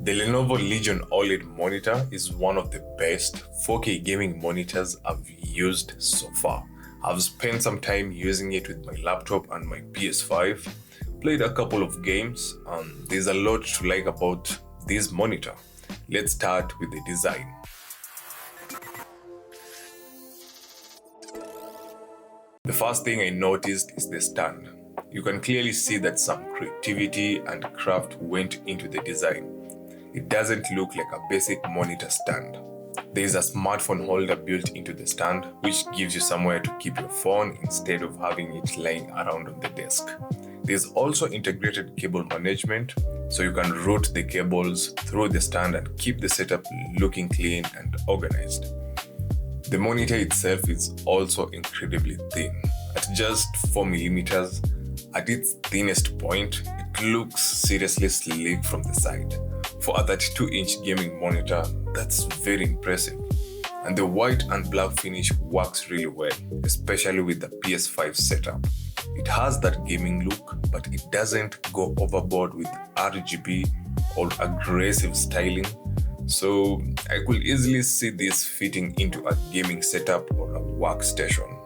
The Lenovo Legion OLED monitor is one of the best 4K gaming monitors I've used so far. I've spent some time using it with my laptop and my PS5, played a couple of games, and there's a lot to like about this monitor. Let's start with the design. The first thing I noticed is the stand. You can clearly see that some creativity and craft went into the design. It doesn't look like a basic monitor stand. There is a smartphone holder built into the stand, which gives you somewhere to keep your phone instead of having it lying around on the desk. There's also integrated cable management, so you can route the cables through the stand and keep the setup looking clean and organized. The monitor itself is also incredibly thin. At just 4mm, at its thinnest point, it looks seriously sleek from the side. For a 32-inch gaming monitor, that's very impressive. And the white and black finish works really well, especially with the PS5 setup. It has that gaming look, but it doesn't go overboard with RGB or aggressive styling. So I could easily see this fitting into a gaming setup or a workstation.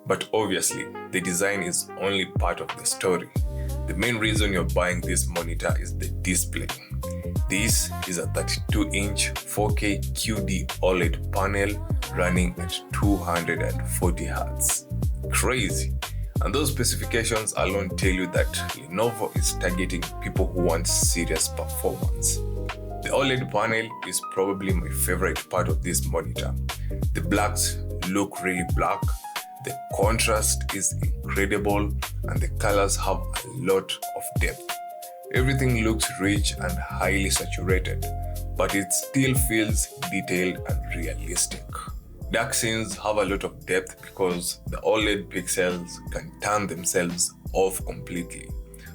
But obviously, the design is only part of the story. The main reason you're buying this monitor is the display. This is a 32-inch 4K QD-OLED panel running at 240Hz. Crazy! And those specifications alone tell you that Lenovo is targeting people who want serious performance. The OLED panel is probably my favorite part of this monitor. The blacks look really black, the contrast is incredible, and the colors have a lot of depth. Everything looks rich and highly saturated, but it still feels detailed and realistic. Dark scenes have a lot of depth because the OLED pixels can turn themselves off completely.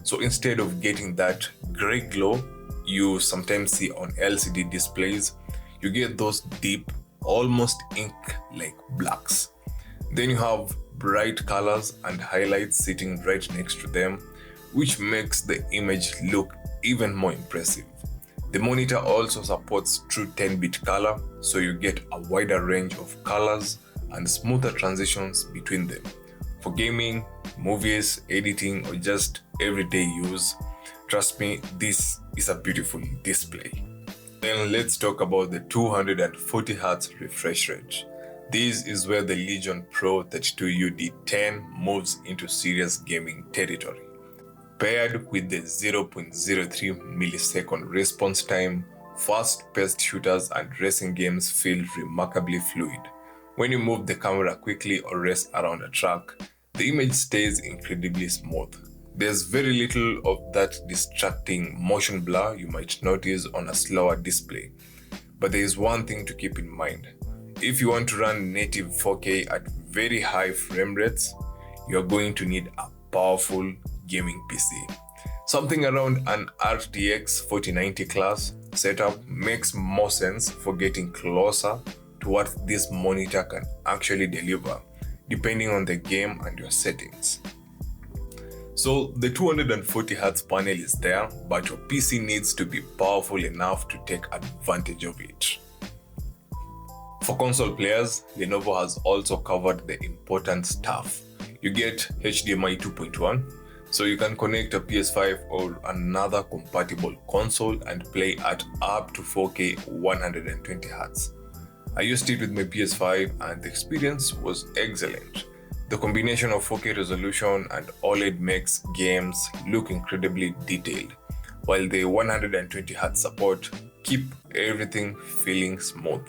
So instead of getting that gray glow you sometimes see on LCD displays, you get those deep, almost ink-like blacks. Then you have bright colors and highlights sitting right next to them, which makes the image look even more impressive. The monitor also supports true 10-bit color, so you get a wider range of colors and smoother transitions between them. For gaming, movies, editing, or just everyday use, trust me, this is a beautiful display. Then let's talk about the 240Hz refresh rate. This is where the Legion Pro 32UD10 moves into serious gaming territory. Paired with the 0.03 millisecond response time, fast-paced shooters and racing games feel remarkably fluid. When you move the camera quickly or race around a track, the image stays incredibly smooth. There's very little of that distracting motion blur you might notice on a slower display. But there is one thing to keep in mind. If you want to run native 4K at very high frame rates, you're going to need a powerful gaming PC. Something around an RTX 4090 class setup makes more sense for getting closer to what this monitor can actually deliver, depending on the game and your settings. So the 240Hz panel is there, but your PC needs to be powerful enough to take advantage of it. For console players, Lenovo has also covered the important stuff. You get HDMI 2.1, so you can connect a PS5 or another compatible console and play at up to 4K 120Hz. I used it with my PS5 and the experience was excellent. The combination of 4K resolution and OLED makes games look incredibly detailed, while the 120Hz support keep everything feeling smooth.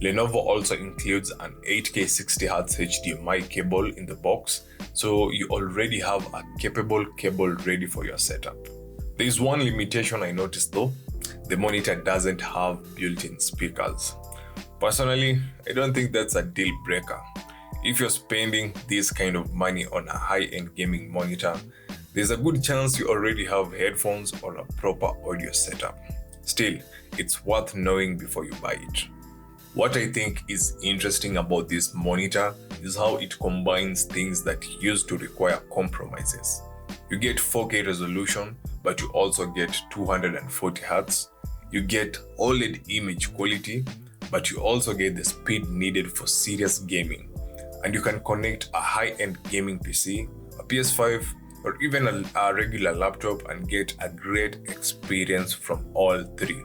Lenovo also includes an 8K 60Hz HDMI cable in the box, so you already have a capable cable ready for your setup. There is one limitation I noticed though. The monitor doesn't have built-in speakers. Personally, I don't think that's a deal breaker. If you're spending this kind of money on a high-end gaming monitor, there's a good chance you already have headphones or a proper audio setup. Still, it's worth knowing before you buy it. What I think is interesting about this monitor is how it combines things that used to require compromises. You get 4K resolution, but you also get 240Hz. You get OLED image quality, but you also get the speed needed for serious gaming. And you can connect a high-end gaming PC, a PS5, or even a regular laptop and get a great experience from all three.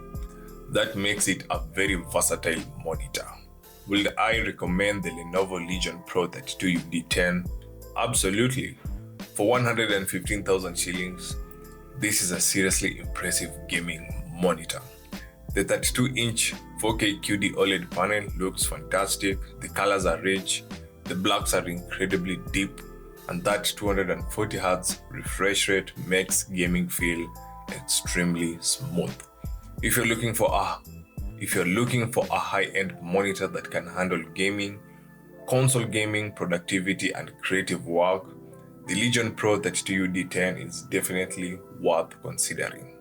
That makes it a very versatile monitor. Will I recommend the Lenovo Legion Pro 32UD10? Absolutely. For 115,000 shillings, this is a seriously impressive gaming monitor. The 32-inch 4K QD-OLED panel looks fantastic, the colors are rich, the blacks are incredibly deep, and that 240Hz refresh rate makes gaming feel extremely smooth. If you're looking for a high-end monitor that can handle gaming, console gaming, productivity, and creative work, the Legion Pro 32UD10 is definitely worth considering.